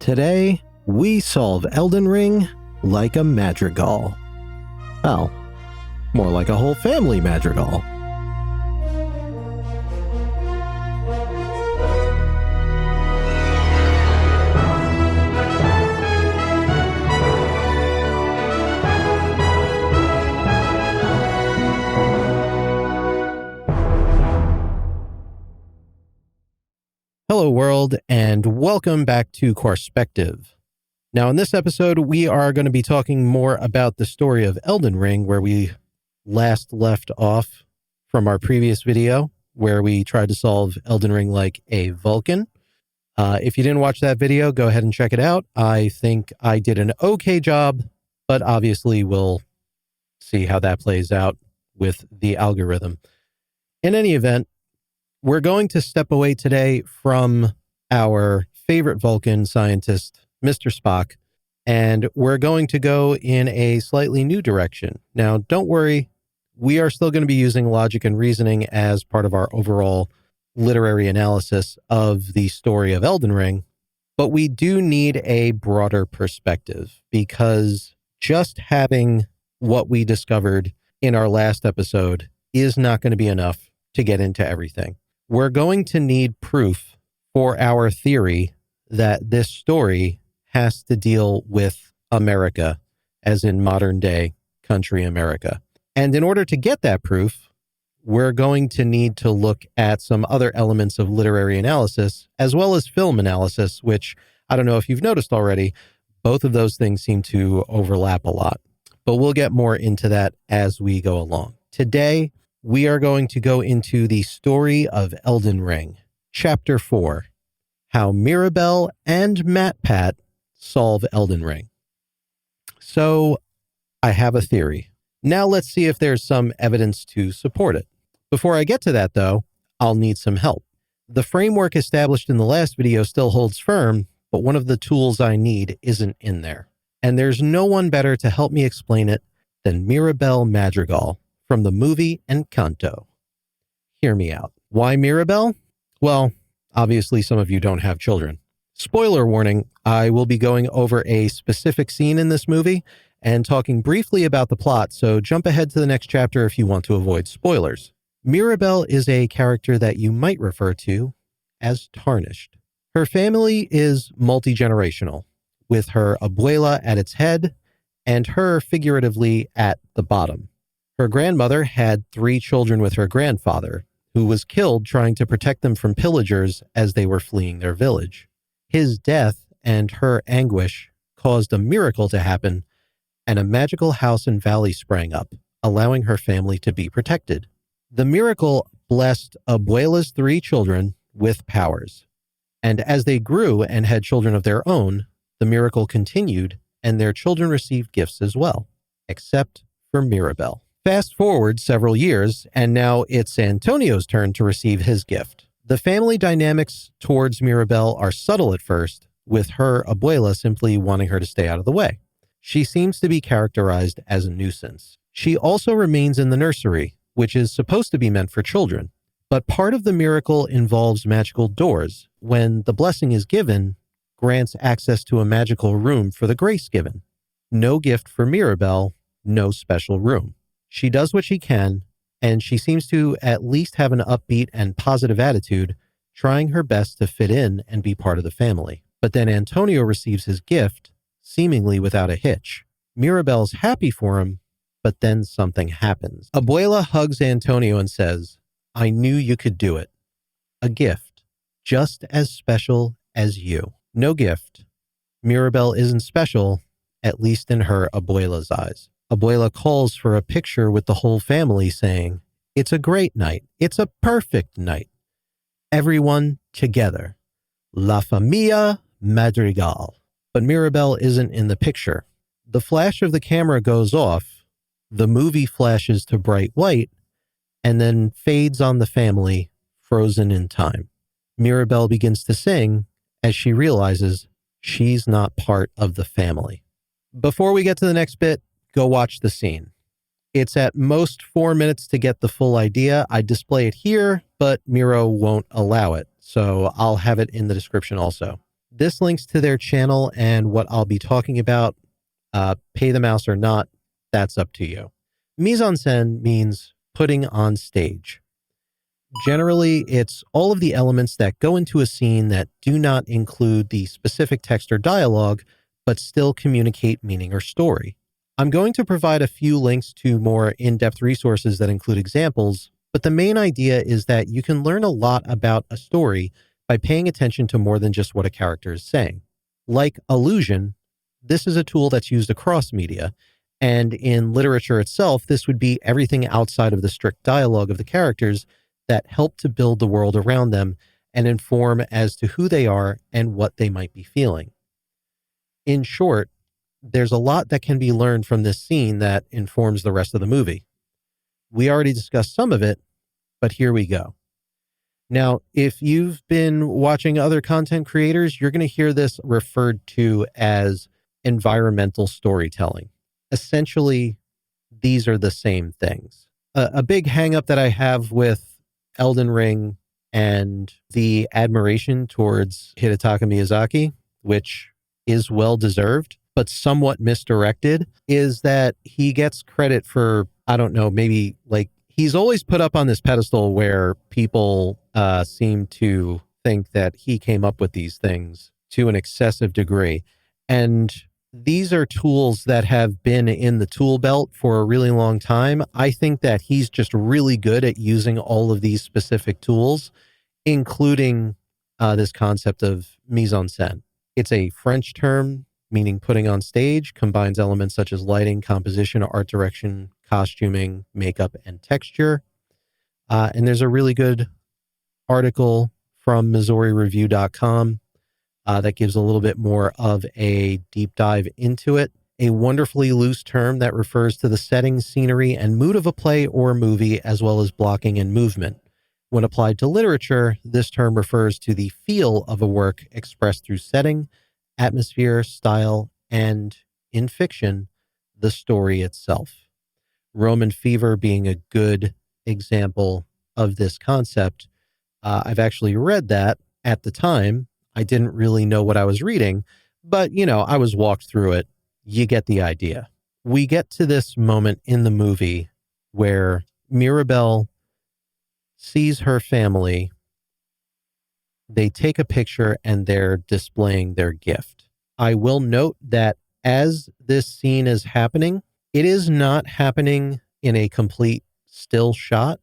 Today, we solve Elden Ring like a Madrigal. Well, more like a whole family Madrigal. Hello world, and welcome back to Quarrspective. Now in this episode, we are going to be talking more about the story of Elden Ring, where we last left off from our previous video, where we tried to solve Elden Ring like a Vulcan. If you didn't watch that video, go ahead and check it out. I think I did an okay job, but obviously we'll see how that plays out with the algorithm. In any event, we're going to step away today from our favorite Vulcan scientist, Mr. Spock, and we're going to go in a slightly new direction. Now, don't worry, we are still going to be using logic and reasoning as part of our overall literary analysis of the story of Elden Ring, but we do need a broader perspective, because just having what we discovered in our last episode is not going to be enough to get into everything. We're going to need proof for our theory that this story has to deal with America, as in modern day country America. And in order to get that proof, we're going to need to look at some other elements of literary analysis, as well as film analysis, which I don't know if you've noticed already, both of those things seem to overlap a lot. But we'll get more into that as we go along. Today, we are going to go into the story of Elden Ring, Chapter 4, How Mirabel and MatPat Solve Elden Ring. So, I have a theory. Now let's see if there's some evidence to support it. Before I get to that, though, I'll need some help. The framework established in the last video still holds firm, but one of the tools I need isn't in there. And there's no one better to help me explain it than Mirabel Madrigal from the movie Encanto. Hear me out. Why Mirabel? Well, obviously some of you don't have children. Spoiler warning, I will be going over a specific scene in this movie and talking briefly about the plot, so jump ahead to the next chapter if you want to avoid spoilers. Mirabel is a character that you might refer to as tarnished. Her family is multi-generational, with her abuela at its head and her figuratively at the bottom. Her grandmother had 3 children with her grandfather, who was killed trying to protect them from pillagers as they were fleeing their village. His death and her anguish caused a miracle to happen, and a magical house and valley sprang up, allowing her family to be protected. The miracle blessed Abuela's 3 children with powers, and as they grew and had children of their own, the miracle continued, and their children received gifts as well, except for Mirabel. Fast forward several years, and now it's Antonio's turn to receive his gift. The family dynamics towards Mirabel are subtle at first, with her abuela simply wanting her to stay out of the way. She seems to be characterized as a nuisance. She also remains in the nursery, which is supposed to be meant for children. But part of the miracle involves magical doors. When the blessing is given, grants access to a magical room for the grace given. No gift for Mirabel, no special room. She does what she can, and she seems to at least have an upbeat and positive attitude, trying her best to fit in and be part of the family. But then Antonio receives his gift, seemingly without a hitch. Mirabel's happy for him, but then something happens. Abuela hugs Antonio and says, "I knew you could do it. A gift, just as special as you." No gift. Mirabel isn't special, at least in her abuela's eyes. Abuela calls for a picture with the whole family, saying, "It's a great night. It's a perfect night. Everyone together. La familia Madrigal." But Mirabel isn't in the picture. The flash of the camera goes off, the movie flashes to bright white, and then fades on the family, frozen in time. Mirabel begins to sing as she realizes she's not part of the family. Before we get to the next bit, go watch the scene. It's at most 4 minutes to get the full idea. I display it here, but Miro won't allow it, so I'll have it in the description also. This links to their channel and what I'll be talking about. Pay the mouse or not, that's up to you. Mise en scène means putting on stage. Generally, it's all of the elements that go into a scene that do not include the specific text or dialogue, but still communicate meaning or story. I'm going to provide a few links to more in-depth resources that include examples, but the main idea is that you can learn a lot about a story by paying attention to more than just what a character is saying. Like allusion, this is a tool that's used across media, and in literature itself, this would be everything outside of the strict dialogue of the characters that help to build the world around them and inform as to who they are and what they might be feeling. In short, there's a lot that can be learned from this scene that informs the rest of the movie. We already discussed some of it, but here we go. Now, if you've been watching other content creators, you're going to hear this referred to as environmental storytelling. Essentially, these are the same things. A big hang-up that I have with Elden Ring and the admiration towards Hidetaka Miyazaki, which is well-deserved, but somewhat misdirected, is that he gets credit for, I don't know, maybe like he's always put up on this pedestal where people seem to think that he came up with these things to an excessive degree. And these are tools that have been in the tool belt for a really long time. I think that he's just really good at using all of these specific tools, including this concept of mise en scène. It's a French term meaning putting on stage, combines elements such as lighting, composition, art direction, costuming, makeup, and texture. And there's a really good article from MissouriReview.com that gives a little bit more of a deep dive into it. A wonderfully loose term that refers to the setting, scenery, and mood of a play or movie, as well as blocking and movement. When applied to literature, this term refers to the feel of a work expressed through setting, atmosphere, style, and, in fiction, the story itself. Roman Fever being a good example of this concept. I've actually read that at the time. I didn't really know what I was reading, but, I was walked through it. You get the idea. We get to this moment in the movie where Mirabel sees her family. They take a picture and they're displaying their gift. I will note that as this scene is happening, it is not happening in a complete still shot.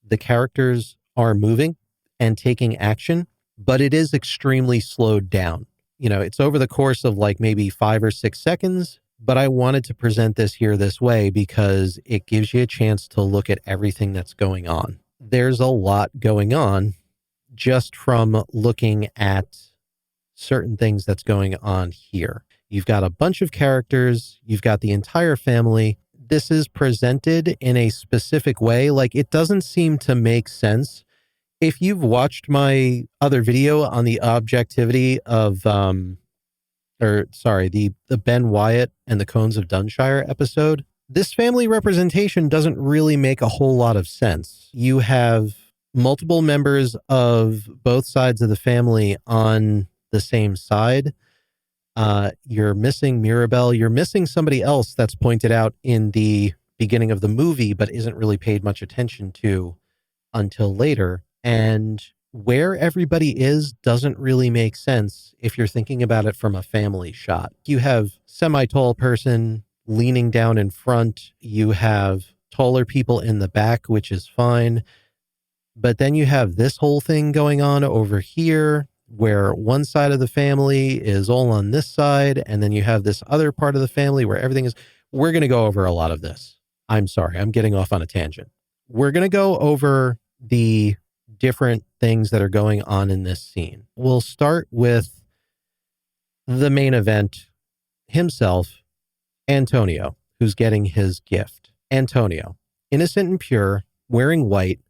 The characters are moving and taking action, but it is extremely slowed down. It's over the course of like maybe 5 or 6 seconds, but I wanted to present this here this way because it gives you a chance to look at everything that's going on. There's a lot going on just from looking at certain things that's going on here. You've got a bunch of characters. You've got the entire family. This is presented in a specific way. Like, it doesn't seem to make sense. If you've watched my other video on the objectivity of, the Ben Wyatt and the Cones of Dunshire episode, this family representation doesn't really make a whole lot of sense. You have multiple members of both sides of the family on the same side. You're missing Mirabel. You're missing somebody else that's pointed out in the beginning of the movie, but isn't really paid much attention to until later. And where everybody is doesn't really make sense if you're thinking about it from a family shot. You have semi-tall person leaning down in front. You have taller people in the back, which is fine. But then you have this whole thing going on over here where one side of the family is all on this side. And then you have this other part of the family where everything is. We're going to go over a lot of this. I'm sorry, I'm getting off on a tangent. We're going to go over the different things that are going on in this scene. We'll start with the main event himself, Antonio, who's getting his gift. Antonio, innocent and pure, wearing white,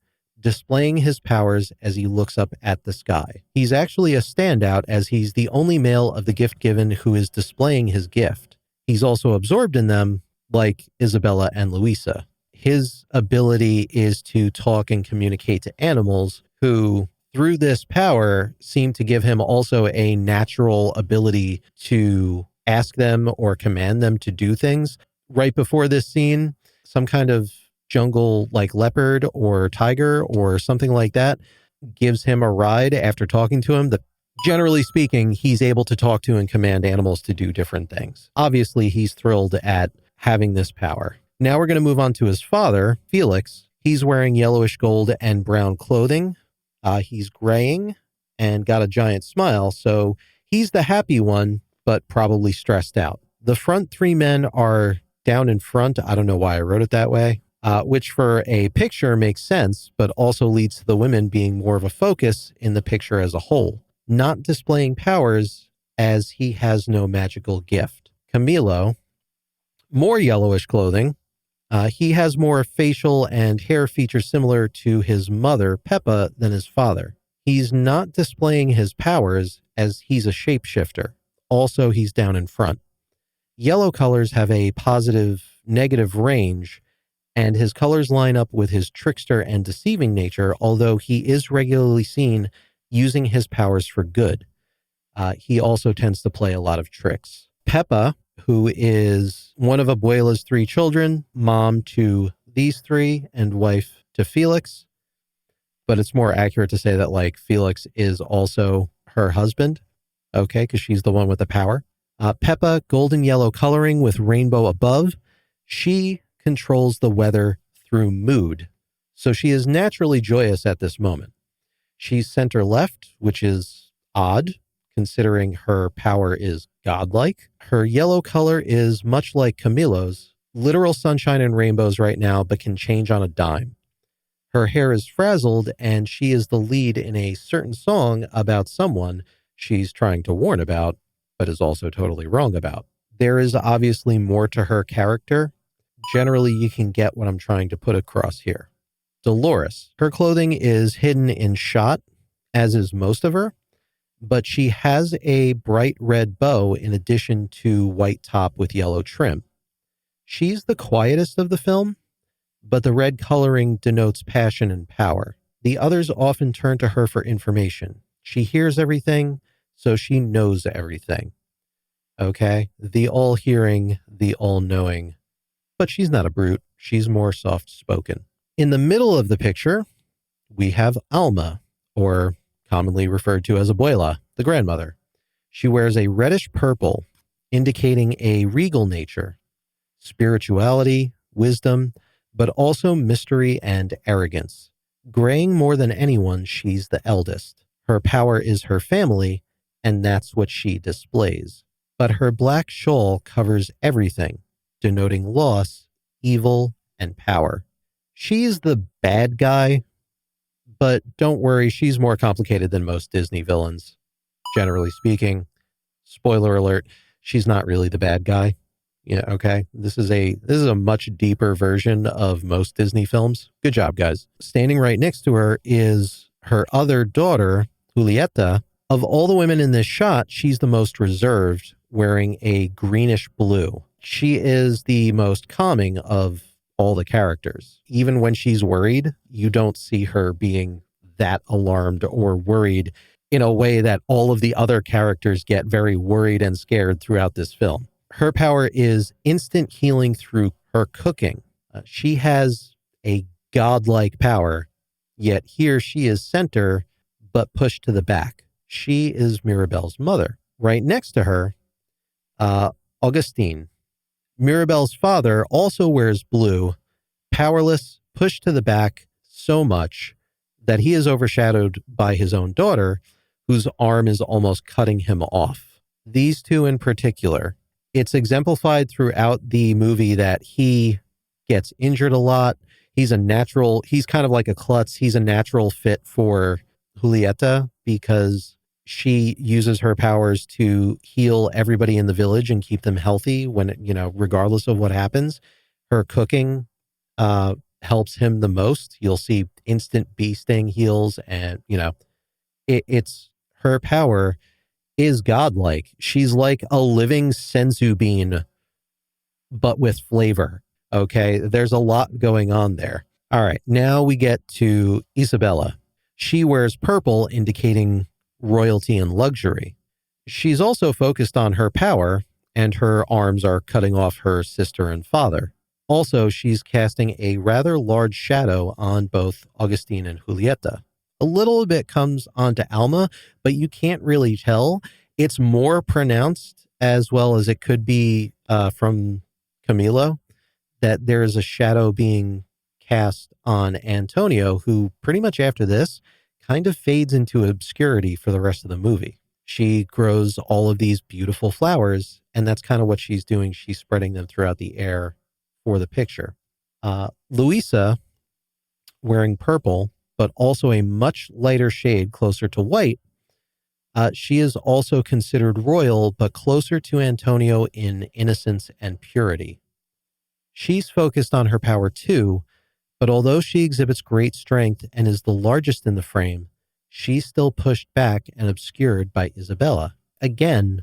displaying his powers as he looks up at the sky. He's actually a standout as he's the only male of the gift given who is displaying his gift. He's also absorbed in them, like Isabella and Luisa. His ability is to talk and communicate to animals who through this power seemed to give him also a natural ability to ask them or command them to do things. Right before this scene, some kind of jungle like leopard or tiger or something like that gives him a ride after talking to him. Generally speaking, he's able to talk to and command animals to do different things. Obviously, he's thrilled at having this power. Now we're going to move on to his father, Felix. He's wearing yellowish gold and brown clothing. He's graying and got a giant smile, so he's the happy one, but probably stressed out. The front three men are down in front. I don't know why I wrote it that way, which for a picture makes sense, but also leads to the women being more of a focus in the picture as a whole, not displaying powers as he has no magical gift. Camilo, more yellowish clothing. He has more facial and hair features similar to his mother, Peppa, than his father. He's not displaying his powers as he's a shapeshifter. Also, he's down in front. Yellow colors have a positive-negative range, and his colors line up with his trickster and deceiving nature, although he is regularly seen using his powers for good. He also tends to play a lot of tricks. Peppa, who is one of Abuela's three children, mom to these three, and wife to Felix. But it's more accurate to say that, like, Felix is also her husband, okay, because she's the one with the power. Peppa, golden yellow coloring with rainbow above. She controls the weather through mood, so she is naturally joyous at this moment. She's center left, which is odd, considering her power is godlike. Her yellow color is much like Camilo's, literal sunshine and rainbows right now, but can change on a dime. Her hair is frazzled, and she is the lead in a certain song about someone she's trying to warn about, but is also totally wrong about. There is obviously more to her character. Generally, you can get what I'm trying to put across here. Dolores, her clothing is hidden in shot, as is most of her, but she has a bright red bow in addition to white top with yellow trim. She's the quietest of the film, but the red coloring denotes passion and power. The others often turn to her for information. She hears everything, so she knows everything. Okay? The all-hearing, the all-knowing. But she's not a brute. She's more soft-spoken. In the middle of the picture, we have Alma, or commonly referred to as Abuela, the grandmother. She wears a reddish purple, indicating a regal nature, spirituality, wisdom, but also mystery and arrogance. Graying more than anyone, she's the eldest. Her power is her family, and that's what she displays. But her black shawl covers everything, denoting loss, evil, and power. She's the bad guy, but don't worry, she's more complicated than most Disney villains. Generally speaking, spoiler alert, she's not really the bad guy. Yeah, okay. This is a much deeper version of most Disney films. Good job, guys. Standing right next to her is her other daughter, Julieta. Of all the women in this shot, she's the most reserved, wearing a greenish blue. She is the most calming of all the characters. Even when she's worried, you don't see her being that alarmed or worried in a way that all of the other characters get very worried and scared throughout this film. Her power is instant healing through her cooking. She has a godlike power, yet here she is center, but pushed to the back. She is Mirabel's mother. Right next to her, Augustine. Mirabel's father also wears blue, powerless, pushed to the back so much that he is overshadowed by his own daughter, whose arm is almost cutting him off. These two in particular, it's exemplified throughout the movie that he gets injured a lot. He's kind of like a klutz. He's a natural fit for Julieta because she uses her powers to heal everybody in the village and keep them healthy when, regardless of what happens. Her cooking helps him the most. You'll see instant bee sting heals and, it's her power is godlike. She's like a living senzu bean, but with flavor. Okay, there's a lot going on there. All right, now we get to Isabella. She wears purple, indicating royalty and luxury. She's also focused on her power, and her arms are cutting off her sister and father. Also, she's casting a rather large shadow on both Augustine and Julieta. A little bit comes onto Alma, but you can't really tell. It's more pronounced, as well as it could be from Camilo, that there is a shadow being cast on Antonio, who pretty much after this kind of fades into obscurity for the rest of the movie. She grows all of these beautiful flowers, and that's kind of what she's doing. She's spreading them throughout the air for the picture. Luisa, wearing purple, but also a much lighter shade closer to white, she is also considered royal, but closer to Antonio in innocence and purity. She's focused on her power too, but although she exhibits great strength and is the largest in the frame, she's still pushed back and obscured by Isabella. Again,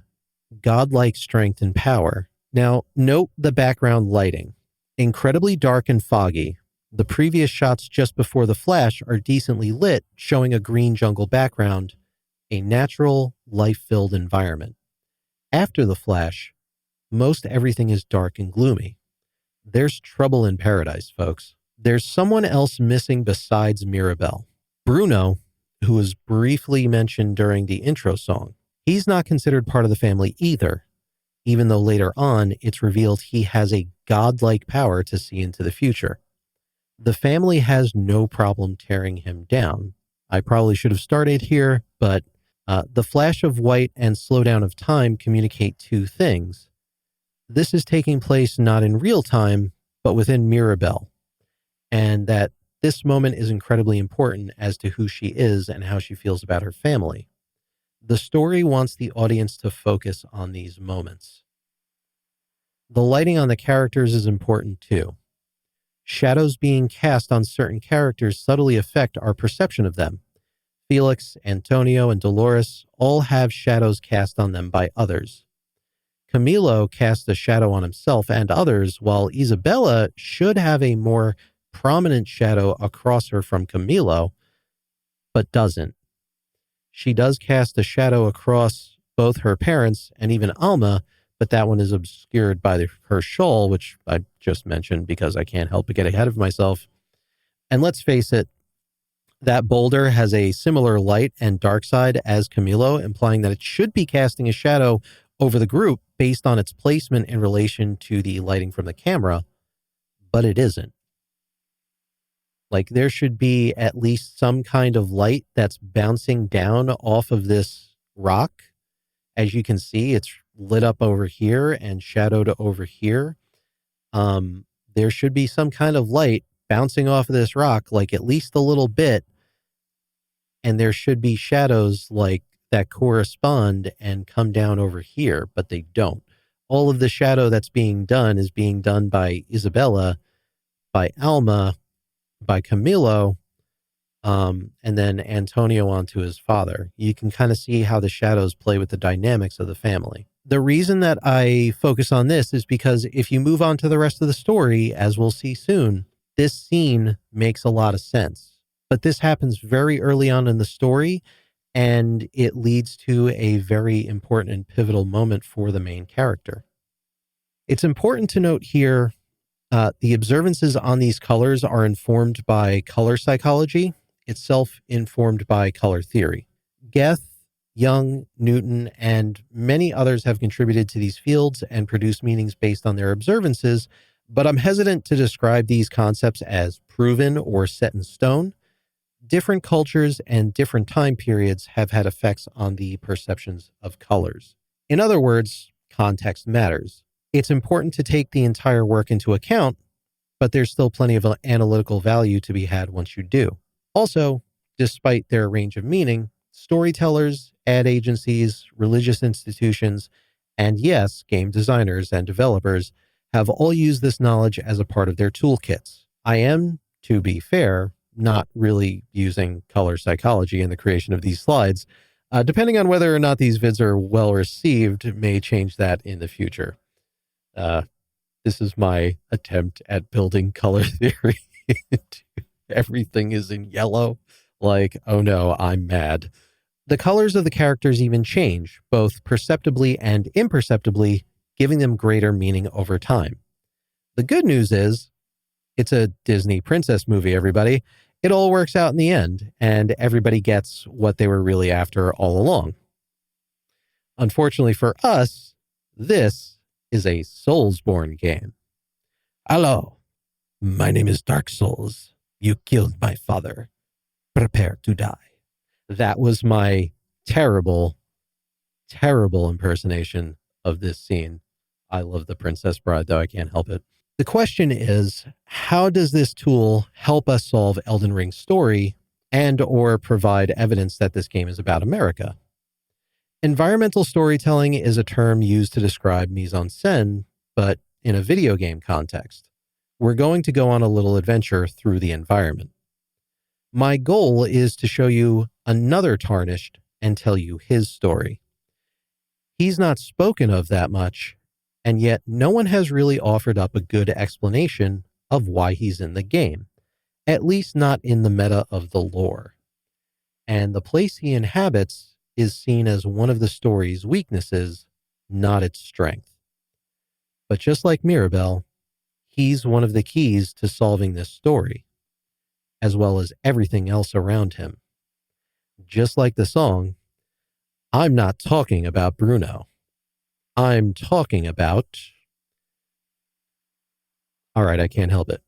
godlike strength and power. Now, note the background lighting. Incredibly dark and foggy. The previous shots just before the flash are decently lit, showing a green jungle background, a natural, life-filled environment. After the flash, most everything is dark and gloomy. There's trouble in paradise, folks. There's someone else missing besides Mirabel. Bruno, who was briefly mentioned during the intro song. He's not considered part of the family either, even though later on it's revealed he has a godlike power to see into the future. The family has no problem tearing him down. I probably should have started here, but the flash of white and slowdown of time communicate two things. This is taking place not in real time, but within Mirabel, and that this moment is incredibly important as to who she is and how she feels about her family. The story wants the audience to focus on these moments. The lighting on the characters is important too. Shadows being cast on certain characters subtly affect our perception of them. Felix, Antonio, and Dolores all have shadows cast on them by others. Camilo casts a shadow on himself and others, while Isabella should have a more prominent shadow across her from Camilo, but doesn't. She does cast a shadow across both her parents and even Alma, but that one is obscured by her shawl, which I just mentioned because I can't help but get ahead of myself. And let's face it, that boulder has a similar light and dark side as Camilo, implying that it should be casting a shadow over the group based on its placement in relation to the lighting from the camera, but it isn't. Like, there should be at least some kind of light that's bouncing down off of this rock. As you can see, it's lit up over here and shadowed over here. There should be some kind of light bouncing off of this rock, like at least a little bit. And there should be shadows like that correspond and come down over here, but they don't. All of the shadow that's being done is being done by Isabella, by Alma, by Camilo, and then Antonio onto his father. You can kind of see how the shadows play with the dynamics of the family. The reason that I focus on this is because if you move on to the rest of the story, as we'll see soon, this scene makes a lot of sense. But this happens very early on in the story, and it leads to a very important and pivotal moment for the main character. It's important to note here, the observances on these colors are informed by color psychology, itself informed by color theory. Geth, Young, Newton, and many others have contributed to these fields and produced meanings based on their observances, but I'm hesitant to describe these concepts as proven or set in stone. Different cultures and different time periods have had effects on the perceptions of colors. In other words, context matters. It's important to take the entire work into account, but there's still plenty of analytical value to be had once you do. Also, despite their range of meaning, storytellers, ad agencies, religious institutions, and yes, game designers and developers have all used this knowledge as a part of their toolkits. I am, to be fair, not really using color psychology in the creation of these slides. Depending on whether or not these vids are well received, may change that in the future. This is my attempt at building color theory. Everything is in yellow. Like, oh no, I'm mad. The colors of the characters even change, both perceptibly and imperceptibly, giving them greater meaning over time. The good news is, it's a Disney princess movie, everybody. It all works out in the end, and everybody gets what they were really after all along. Unfortunately for us, this is a Soulsborne game. Hello, my name is Dark Souls. You killed my father. Prepare to die. That was my terrible, terrible impersonation of this scene. I love the Princess Bride, though I can't help it. The question is, how does this tool help us solve Elden Ring's story and or provide evidence that this game is about America? Environmental storytelling is a term used to describe mise en scène, but in a video game context. We're going to go on a little adventure through the environment. My goal is to show you another Tarnished and tell you his story. He's not spoken of that much, and yet no one has really offered up a good explanation of why he's in the game, at least not in the meta of the lore. And the place he inhabits is seen as one of the story's weaknesses, not its strength. But just like Mirabel, he's one of the keys to solving this story, as well as everything else around him. Just like the song, I'm not talking about Bruno. I'm talking about... All right, I can't help it.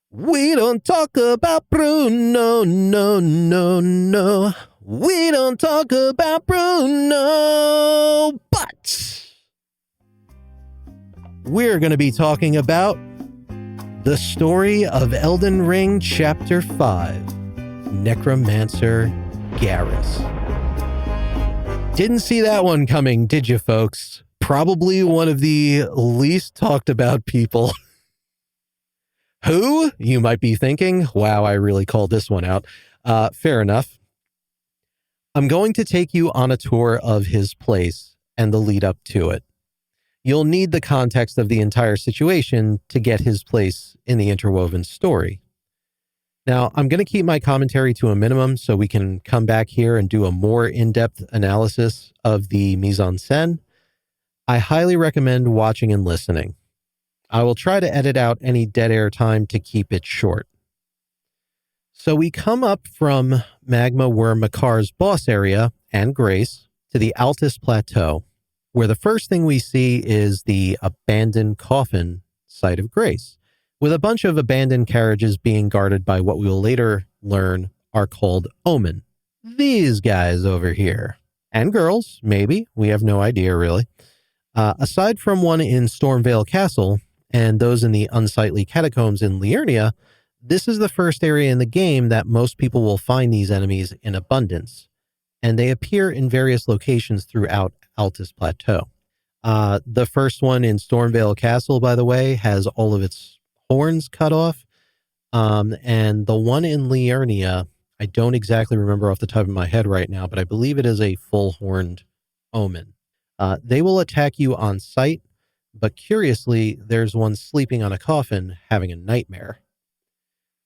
We don't talk about Bruno, no, no, no. We don't talk about Bruno, but we're going to be talking about the story of Elden Ring Chapter 5, Necromancer Garris. Didn't see that one coming, did you, folks? Probably one of the least talked about people. Who? You might be thinking, wow, I really called this one out. Fair enough. I'm going to take you on a tour of his place and the lead up to it. You'll need the context of the entire situation to get his place in the interwoven story. Now, I'm going to keep my commentary to a minimum so we can come back here and do a more in-depth analysis of the mise en scène. I highly recommend watching and listening. I will try to edit out any dead air time to keep it short. So we come up from Magma Worm Makar's boss area and Grace to the Altus Plateau, where the first thing we see is the abandoned coffin site of Grace, with a bunch of abandoned carriages being guarded by what we will later learn are called Omen. These guys over here. And girls, maybe. We have no idea, really. Aside from one in Stormvale Castle and those in the unsightly catacombs in Liurnia, this is the first area in the game that most people will find these enemies in abundance, and they appear in various locations throughout Altus Plateau. The first one in Stormvale Castle, by the way, has all of its horns cut off, and the one in Liurnia, I don't exactly remember off the top of my head right now, but I believe it is a full-horned omen. They will attack you on sight, but curiously, there's one sleeping on a coffin having a nightmare.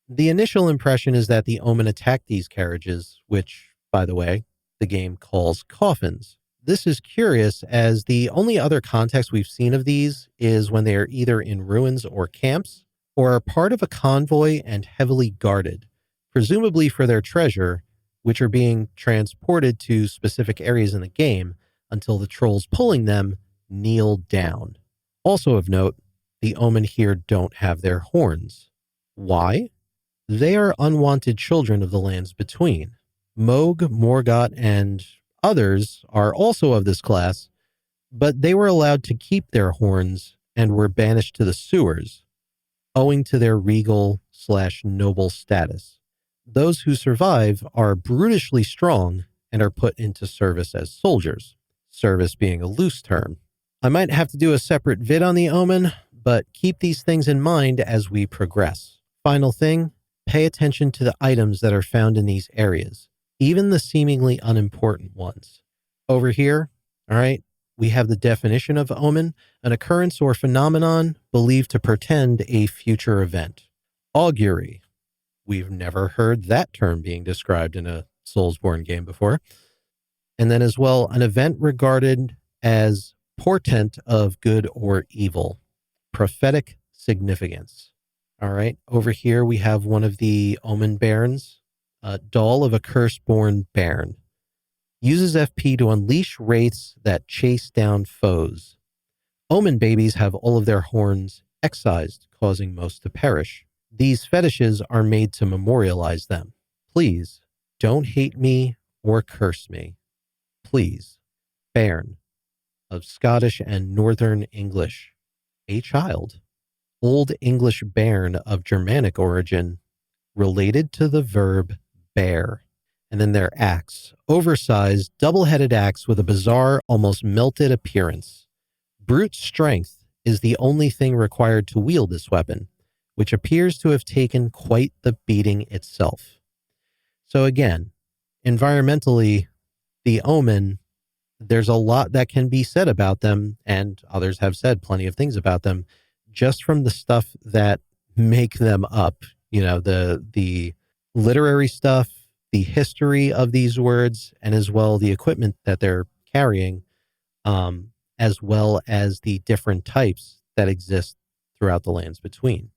The initial impression is that the omen attacked these carriages, which, by the way, the game calls coffins. This is curious, as the only other context we've seen of these is when they are either in ruins or camps, or are part of a convoy and heavily guarded, presumably for their treasure, which are being transported to specific areas in the game until the trolls pulling them kneel down. Also of note, the omen here don't have their horns. Why? They are unwanted children of the lands between. Moog, Morgott, and others are also of this class, but they were allowed to keep their horns and were banished to the sewers, owing to their regal/noble status. Those who survive are brutishly strong and are put into service as soldiers, service being a loose term. I might have to do a separate vid on the omen, but keep these things in mind as we progress. Final thing, pay attention to the items that are found in these areas, even the seemingly unimportant ones. Over here, all right, we have the definition of omen, an occurrence or phenomenon believed to portend a future event. Augury, We've never heard that term being described in a Soulsborne game before. And then as well, an event regarded as portent of good or evil, prophetic significance. All right, over here we have one of the Omen Bairns, Doll of a Curse-born Bairn. Uses FP to unleash wraiths that chase down foes. Omen babies have all of their horns excised, causing most to perish. These fetishes are made to memorialize them. Please, don't hate me or curse me. Please. Bairn, of Scottish and Northern English. A child. Old English bairn of Germanic origin, related to the verb bear. And then their axe. Oversized, double-headed axe with a bizarre, almost melted appearance. Brute strength is the only thing required to wield this weapon, which appears to have taken quite the beating itself. So again, environmentally, the Omen, there's a lot that can be said about them, and others have said plenty of things about them, just from the stuff that make them up. You know, the literary stuff, the history of these words, and as well the equipment that they're carrying, as well as the different types that exist throughout the lands between.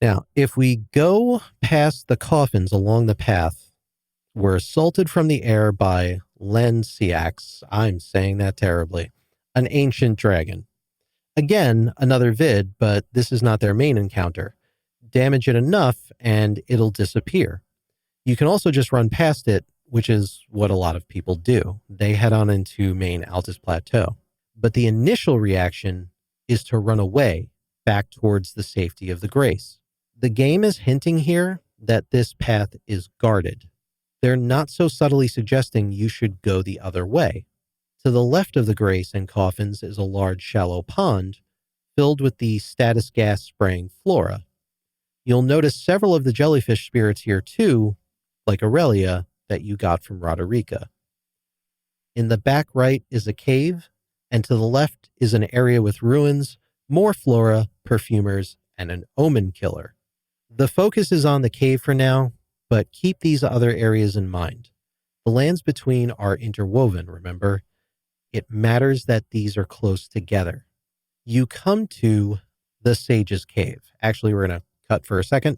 Now, if we go past the coffins along the path, we're assaulted from the air by Lensiax. I'm saying that terribly. An ancient dragon. Again, another vid, but this is not their main encounter. Damage it enough and it'll disappear. You can also just run past it, which is what a lot of people do. They head on into main Altus Plateau. But the initial reaction is to run away back towards the safety of the Grace. The game is hinting here that this path is guarded. They're not so subtly suggesting you should go the other way. To the left of the Grace and coffins is a large shallow pond filled with the status gas spraying flora. You'll notice several of the jellyfish spirits here too, like Aurelia, that you got from Roderica. In the back right is a cave, and to the left is an area with ruins, more flora, perfumers, and an omen killer. The focus is on the cave for now, but keep these other areas in mind. The lands between are interwoven, remember? It matters that these are close together. You come to the Sage's Cave. Actually, we're going to cut for a second.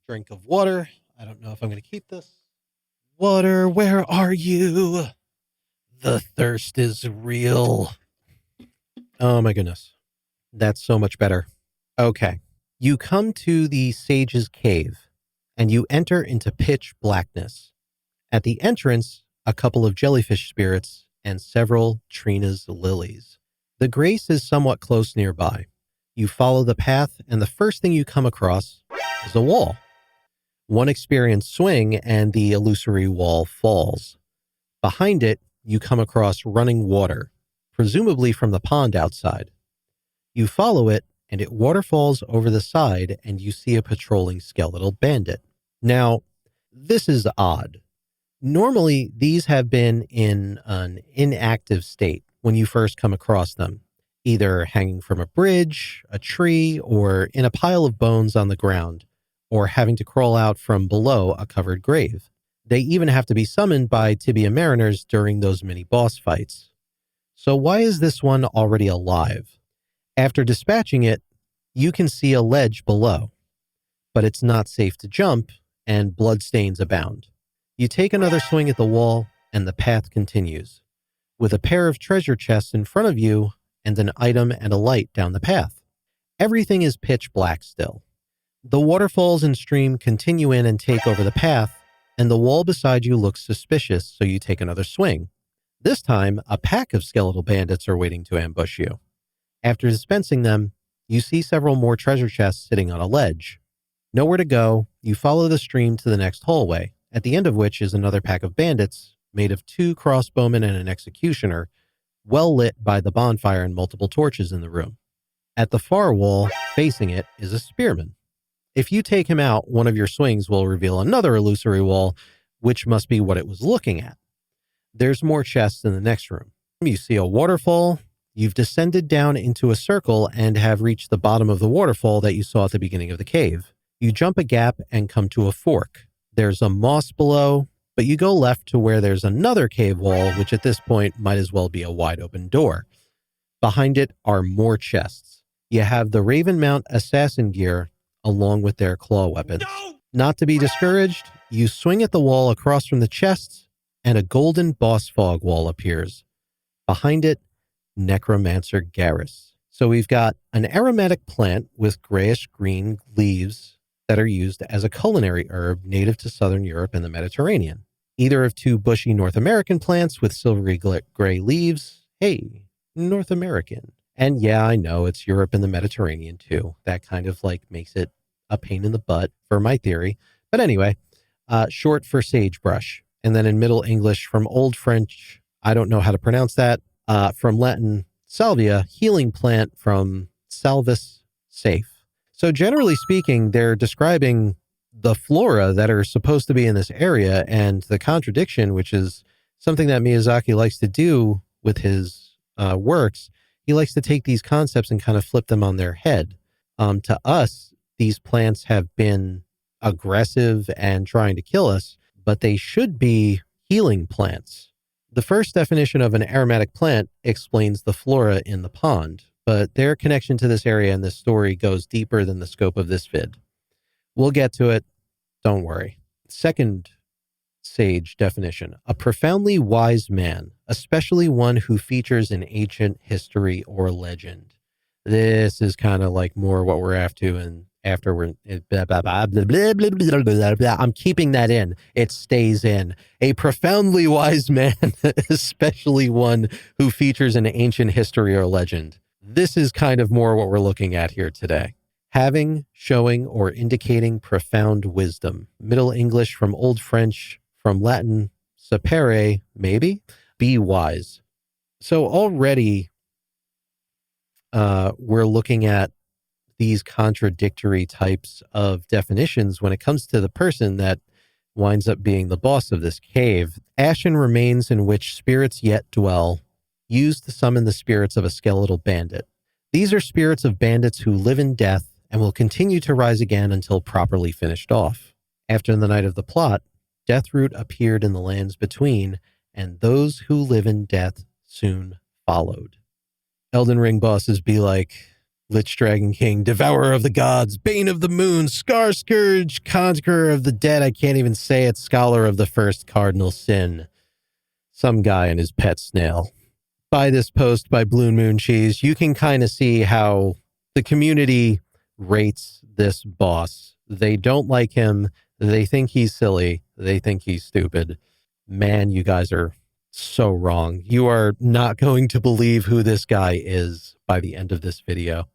Drink of water. I don't know if I'm going to keep this. Water, where are you? The thirst is real. Oh my goodness. That's so much better. Okay. You come to the Sage's Cave, and you enter into pitch blackness. At the entrance, a couple of jellyfish spirits and several Trina's lilies. The Grace is somewhat close nearby. You follow the path, and the first thing you come across is a wall. One experienced swing, and the illusory wall falls. Behind it, you come across running water, presumably from the pond outside. You follow it, and it waterfalls over the side, and you see a patrolling skeletal bandit. Now, this is odd. Normally, these have been in an inactive state when you first come across them, either hanging from a bridge, a tree, or in a pile of bones on the ground, or having to crawl out from below a covered grave. They even have to be summoned by Tibia Mariners during those mini-boss fights. So why is this one already alive? After dispatching it, you can see a ledge below, but it's not safe to jump, and bloodstains abound. You take another swing at the wall, and the path continues, with a pair of treasure chests in front of you and an item and a light down the path. Everything is pitch black still. The waterfalls and stream continue in and take over the path, and the wall beside you looks suspicious, so you take another swing. This time, a pack of skeletal bandits are waiting to ambush you. After dispensing them, you see several more treasure chests sitting on a ledge. Nowhere to go, you follow the stream to the next hallway, at the end of which is another pack of bandits made of 2 crossbowmen and an executioner, well lit by the bonfire and multiple torches in the room. At the far wall, facing it, is a spearman. If you take him out, one of your swings will reveal another illusory wall, which must be what it was looking at. There's more chests in the next room. You see a waterfall. You've descended down into a circle and have reached the bottom of the waterfall that you saw at the beginning of the cave. You jump a gap and come to a fork. There's a moss below, but you go left to where there's another cave wall, which at this point might as well be a wide open door. Behind it are more chests. You have the Ravenmount assassin gear along with their claw weapons. No! Not to be discouraged, you swing at the wall across from the chests, and a golden boss fog wall appears. Behind it, Necromancer Garris. So we've got an aromatic plant with grayish-green leaves that are used as a culinary herb native to southern Europe and the Mediterranean. Either of two bushy North American plants with silvery gray leaves. Hey, North American. And yeah, I know it's Europe and the Mediterranean too. That kind of like makes it a pain in the butt for my theory. But anyway, short for sagebrush. And then in Middle English from Old French, I don't know how to pronounce that. From Latin, salvia, healing plant from salvus, safe. So generally speaking, they're describing the flora that are supposed to be in this area and the contradiction, which is something that Miyazaki likes to do with his works. He likes to take these concepts and kind of flip them on their head. To us, these plants have been aggressive and trying to kill us, but they should be healing plants. The first definition of an aromatic plant explains the flora in the pond, but their connection to this area and this story goes deeper than the scope of this vid. We'll get to it. Don't worry. Second sage definition, a profoundly wise man, especially one who features in ancient history or legend. This is kind of like more what we're after, and after we're I'm keeping that in. It stays in. A profoundly wise man, especially one who features in ancient history or legend. This is kind of more what we're looking at here today. Having, showing, or indicating profound wisdom. Middle English from Old French, from Latin, sapere, maybe, be wise. So already we're looking at these contradictory types of definitions when it comes to the person that winds up being the boss of this cave. Ashen remains in which spirits yet dwell, used to summon the spirits of a skeletal bandit. These are spirits of bandits who live in death and will continue to rise again until properly finished off. After the night of the plot, Deathroot appeared in the lands between, and those who live in death soon followed. Elden Ring bosses be like Lich Dragon King, Devourer of the Gods, Bane of the Moon, Scar Scourge, Conqueror of the Dead, I can't even say it, Scholar of the First Cardinal Sin. Some guy and his pet snail. By this post by Blue Moon Cheese, you can kind of see how the community rates this boss. They don't like him. They think he's silly. They think he's stupid. Man, you guys are so wrong. You are not going to believe who this guy is by the end of this video.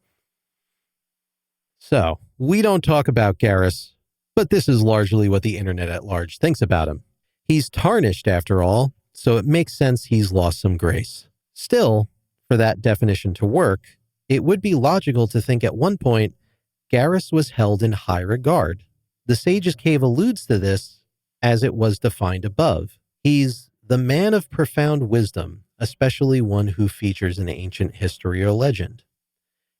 So, we don't talk about Garris, but this is largely what the internet at large thinks about him. He's tarnished after all, so it makes sense he's lost some grace. Still, for that definition to work, it would be logical to think at one point Garris was held in high regard. The Sage's Cave alludes to this as it was defined above. He's the man of profound wisdom, especially one who features in ancient history or legend.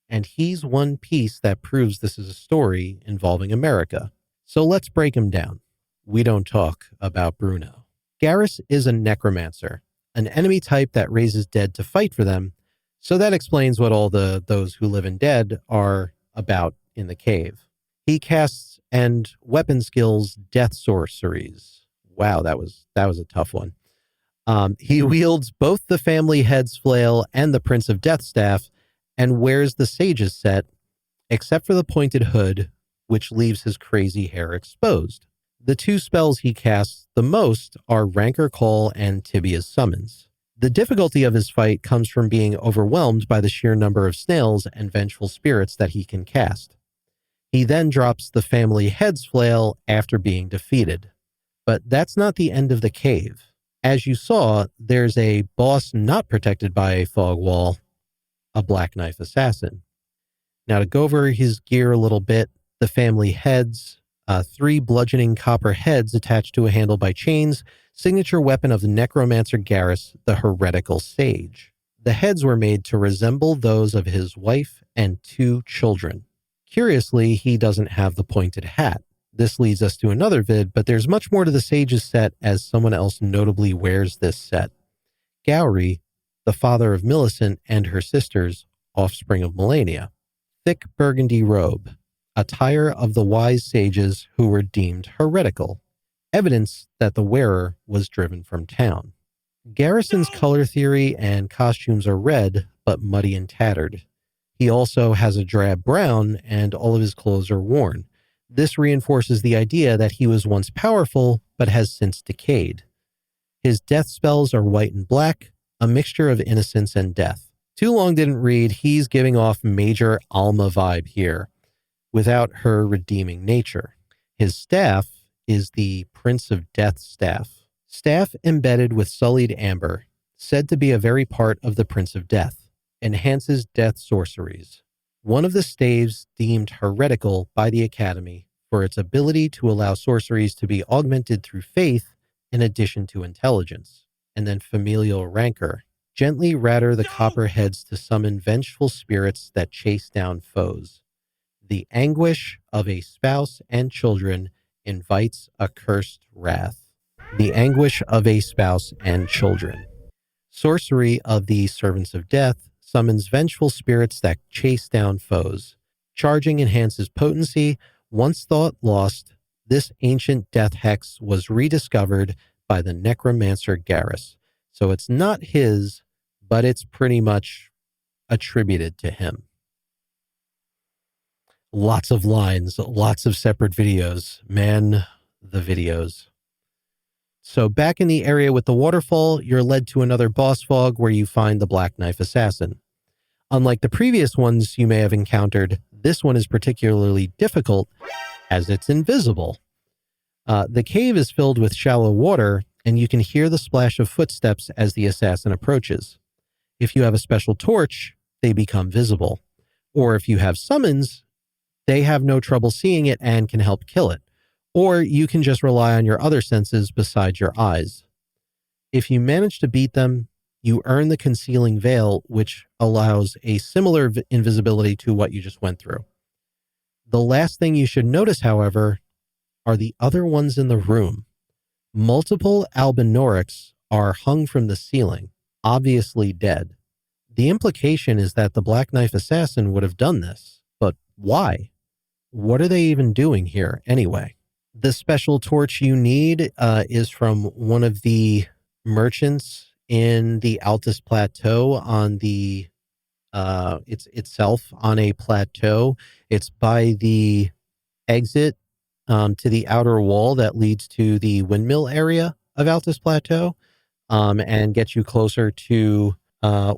And he's one piece that proves this is a story involving America. So let's break him down. We don't talk about Bruno. Garris is a necromancer, an enemy type that raises dead to fight for them. So that explains what all those who live in dead are about in the cave. He casts and weapon skills death sorceries. Wow, that was a tough one. He wields both the family head's flail and the Prince of Death staff and wears the sage's set, except for the pointed hood, which leaves his crazy hair exposed. The two spells he casts the most are Rancor Call and Tibia's Summons. The difficulty of his fight comes from being overwhelmed by the sheer number of snails and vengeful spirits that he can cast. He then drops the family head's flail after being defeated. But that's not the end of the cave. As you saw, there's a boss not protected by a fog wall, a Black Knife Assassin. Now to go over his gear a little bit, the family heads, 3 bludgeoning copper heads attached to a handle by chains, signature weapon of the Necromancer Garris, the heretical sage. The heads were made to resemble those of his wife and 2 children. Curiously, he doesn't have the pointed hat. This leads us to another vid, but there's much more to the sage's set as someone else notably wears this set. Gowry, the father of Millicent and her sisters, offspring of Melania. Thick burgundy robe, attire of the wise sages who were deemed heretical, evidence that the wearer was driven from town. Garrison's color theory and costumes are red, but muddy and tattered. He also has a drab brown, and all of his clothes are worn. This reinforces the idea that he was once powerful, but has since decayed. His death spells are white and black, a mixture of innocence and death. Too long didn't read. He's giving off major Alma vibe here, without her redeeming nature. His staff is the Prince of Death staff. Staff embedded with sullied amber, said to be a very part of the Prince of Death, enhances death sorceries. One of the staves deemed heretical by the Academy for its ability to allow sorceries to be augmented through faith in addition to intelligence. And then familial rancor. Gently ratter the copper heads to summon vengeful spirits that chase down foes. The anguish of a spouse and children invites a cursed wrath. The anguish of a spouse and children. Sorcery of the servants of death summons vengeful spirits that chase down foes. Charging enhances potency. Once thought lost, this ancient death hex was rediscovered by the Necromancer Garris. So it's not his, but it's pretty much attributed to him. Lots of lines, lots of separate videos. Man, the videos. So back in the area with the waterfall, you're led to another boss fog where you find the Black Knife Assassin. Unlike the previous ones you may have encountered, this one is particularly difficult as it's invisible. The cave is filled with shallow water, and you can hear the splash of footsteps as the assassin approaches. If you have a special torch, they become visible. Or if you have summons, they have no trouble seeing it and can help kill it. Or you can just rely on your other senses besides your eyes. If you manage to beat them, you earn the Concealing Veil, which allows a similar invisibility to what you just went through. The last thing you should notice, however, are the other ones in the room. Multiple Albinorics are hung from the ceiling, obviously dead. The implication is that the Black Knife Assassin would have done this, but why? What are they even doing here anyway? The special torch you need is from one of the merchants in the Altus Plateau on the, it's itself on a plateau. It's by the exit to the outer wall that leads to the windmill area of Altus Plateau, and gets you closer to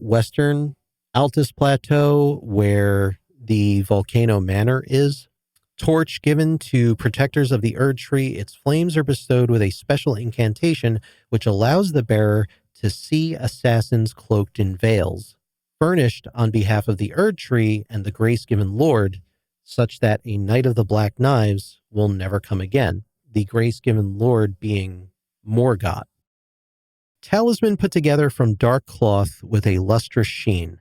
western Altus Plateau where the Volcano Manor is. Torch given to protectors of the Erd Tree. Its flames are bestowed with a special incantation which allows the bearer to see assassins cloaked in veils, furnished on behalf of the Erd Tree and the grace-given Lord, such that a Knight of the Black Knives will never come again, the grace-given Lord being Morgoth. Talisman put together from dark cloth with a lustrous sheen.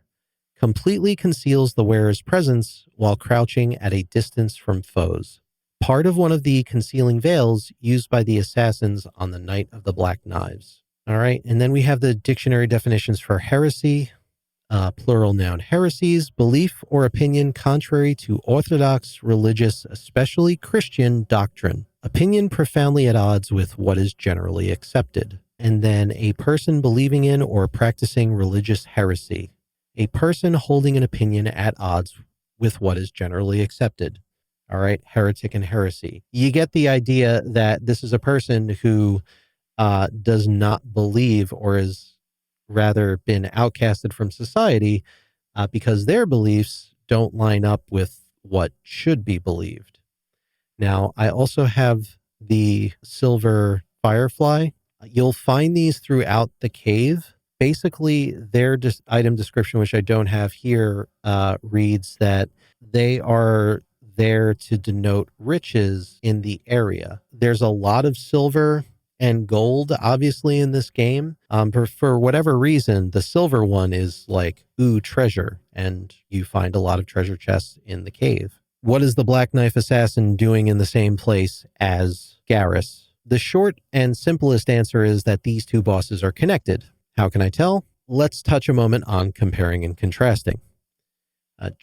Completely conceals the wearer's presence while crouching at a distance from foes. Part of one of the concealing veils used by the assassins on the Knight of the Black Knives. All right, and then we have the dictionary definitions for heresy. Plural noun heresies, belief or opinion contrary to orthodox religious, especially Christian doctrine. Opinion profoundly at odds with what is generally accepted. And then a person believing in or practicing religious heresy. A person holding an opinion at odds with what is generally accepted. All right, heretic and heresy. You get the idea that this is a person who does not believe or has rather been outcasted from society because their beliefs don't line up with what should be believed. Now, I also have the silver firefly. You'll find these throughout the cave. Basically, their item description, which I don't have here, reads that they are there to denote riches in the area. There's a lot of silver and gold, obviously, in this game. For whatever reason, the silver one is like, ooh, treasure. And you find a lot of treasure chests in the cave. What is the Black Knife Assassin doing in the same place as Garris? The short and simplest answer is that these two bosses are connected. How can I tell? Let's touch a moment on comparing and contrasting.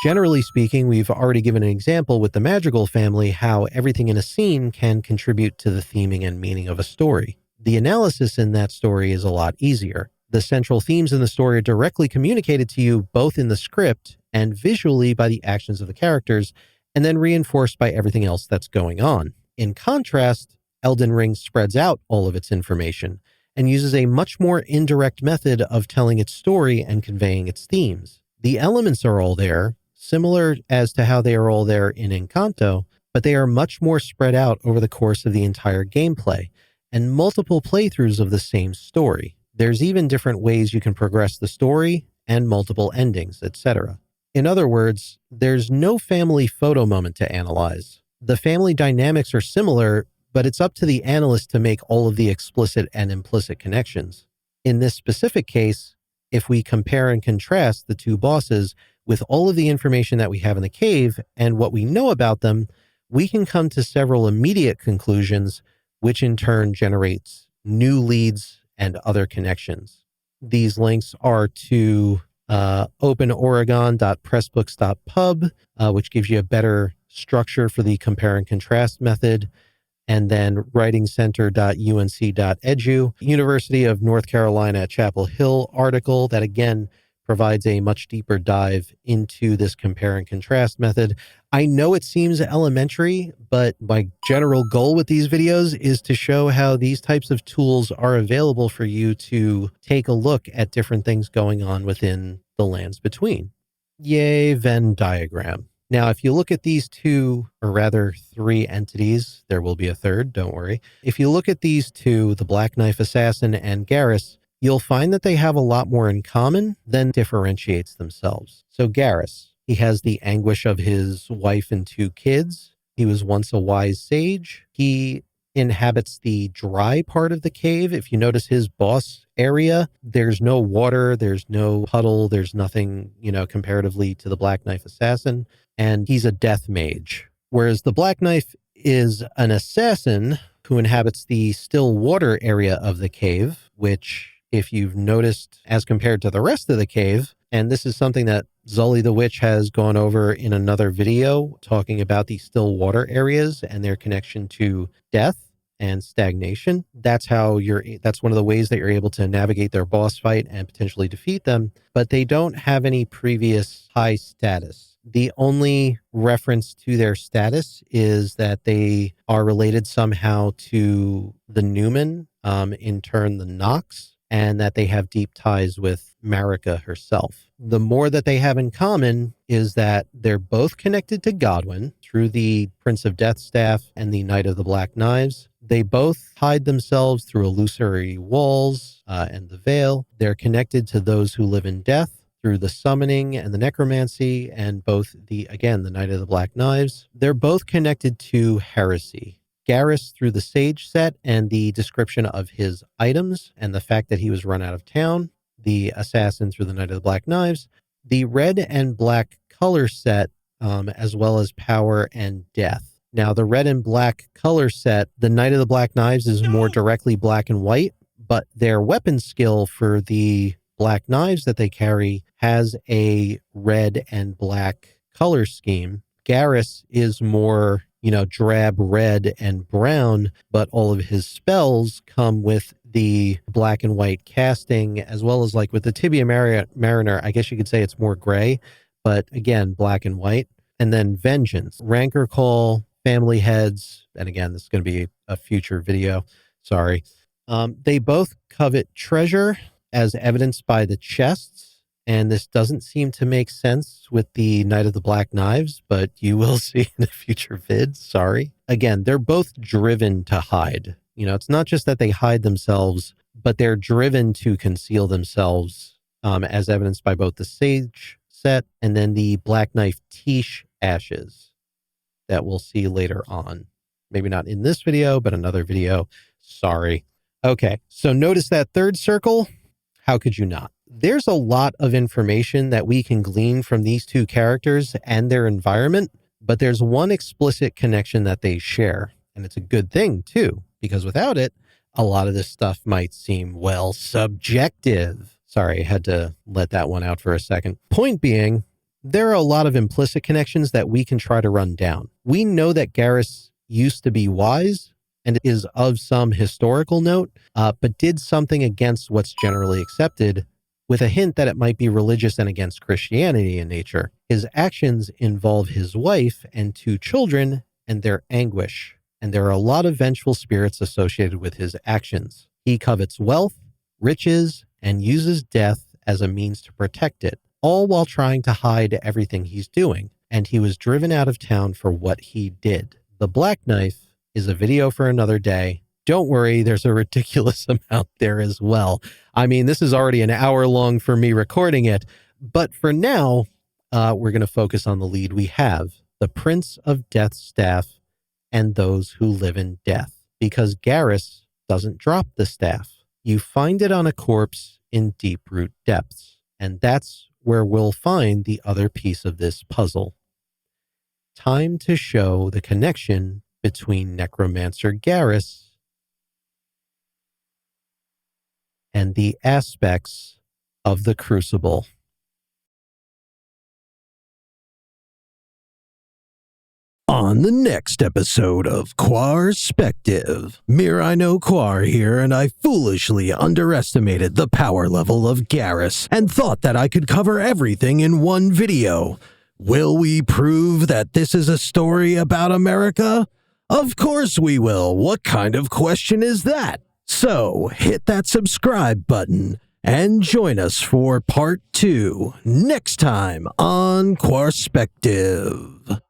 Generally speaking, we've already given an example with the Madrigal family how everything in a scene can contribute to the theming and meaning of a story. The analysis in that story is a lot easier. The central themes in the story are directly communicated to you both in the script and visually by the actions of the characters, and then reinforced by everything else that's going on. In contrast, Elden Ring spreads out all of its information and uses a much more indirect method of telling its story and conveying its themes. The elements are all there, similar as to how they are all there in Encanto, but they are much more spread out over the course of the entire gameplay and multiple playthroughs of the same story. There's even different ways you can progress the story and multiple endings, etc. In other words, there's no family photo moment to analyze. The family dynamics are similar, but it's up to the analyst to make all of the explicit and implicit connections. In this specific case, if we compare and contrast the two bosses with all of the information that we have in the cave and what we know about them, we can come to several immediate conclusions, which in turn generates new leads and other connections. These links are to openoregon.pressbooks.pub, which gives you a better structure for the compare and contrast method, and then writingcenter.unc.edu, University of North Carolina at Chapel Hill article that again provides a much deeper dive into this compare and contrast method. I know it seems elementary, but my general goal with these videos is to show how these types of tools are available for you to take a look at different things going on within the lands between. Yay, Venn diagram. Now, if you look at these two, or rather three entities, there will be a third, don't worry. If you look at these two, the Black Knife Assassin and Garris, you'll find that they have a lot more in common than differentiates themselves. So Garris, he has the anguish of his wife and two kids. He was once a wise sage. He inhabits the dry part of the cave. If you notice his boss area, there's no water, there's no puddle, there's nothing, comparatively to the Black Knife Assassin. And he's a death mage. Whereas the Black Knife is an assassin who inhabits the still water area of the cave, which, if you've noticed as compared to the rest of the cave, and this is something that Zully the Witch has gone over in another video talking about the still water areas and their connection to death and stagnation. That's one of the ways that you're able to navigate their boss fight and potentially defeat them, but they don't have any previous high status. The only reference to their status is that they are related somehow to the Newman, in turn the Nox, and that they have deep ties with Marika herself. The more that they have in common is that they're both connected to Godwin through the Prince of Death Staff and the Knight of the Black Knives. They both hide themselves through illusory walls and the veil. They're connected to those who live in death through the summoning and the necromancy, and both the Knight of the Black Knives. They're both connected to heresy. Garris through the Sage set and the description of his items and the fact that he was run out of town. The Assassin through the Knight of the Black Knives. The red and black color set, as well as power and death. Now, the red and black color set, the Knight of the Black Knives is more directly black and white, but their weapon skill for the black knives that they carry has a red and black color scheme. Garris is more, drab red and brown, but all of his spells come with the black and white casting, as well as like with the Tibia Mariner, I guess you could say it's more gray, but again, black and white. And then Vengeance, Rancor Call, Family Heads, and again, this is going to be a future video, sorry. They both covet treasure, as evidenced by the chests, and this doesn't seem to make sense with the Knight of the Black Knives, but you will see in a future vid, sorry. Again, they're both driven to hide. It's not just that they hide themselves, but they're driven to conceal themselves, as evidenced by both the Sage set and then the Black Knife Tiche ashes that we'll see later on. Maybe not in this video, but another video. Sorry. Okay, so notice that third circle. How could you not? There's a lot of information that we can glean from these two characters and their environment But there's one explicit connection that they share, and it's a good thing too, because without it, a lot of this stuff might seem, well, subjective. Sorry, I had to let that one out for a second. Point being, there are a lot of implicit connections that we can try to run down. We know that Garris used to be wise and is of some historical note, but did something against what's generally accepted, with a hint that it might be religious and against Christianity in nature. His actions involve his wife and 2 children and their anguish, and there are a lot of vengeful spirits associated with his actions. He covets wealth, riches, and uses death as a means to protect it, all while trying to hide everything he's doing, and he was driven out of town for what he did. The Black Knife is a video for another day. Don't worry, there's a ridiculous amount there as well. I mean, this is already an hour long for me recording it, but for now, we're going to focus on the lead we have, the Prince of Death's staff and those who live in death, because Garris doesn't drop the staff. You find it on a corpse in Deeproot Depths, and that's where we'll find the other piece of this puzzle. Time to show the connection between Necromancer Garris and the aspects of the Crucible. On the next episode of Quarrspective, I know Quar here, and I foolishly underestimated the power level of Garris and thought that I could cover everything in one video. Will we prove that this is a story about America? Of course we will. What kind of question is that? So hit that subscribe button and join us for part 2 next time on Quarrspective.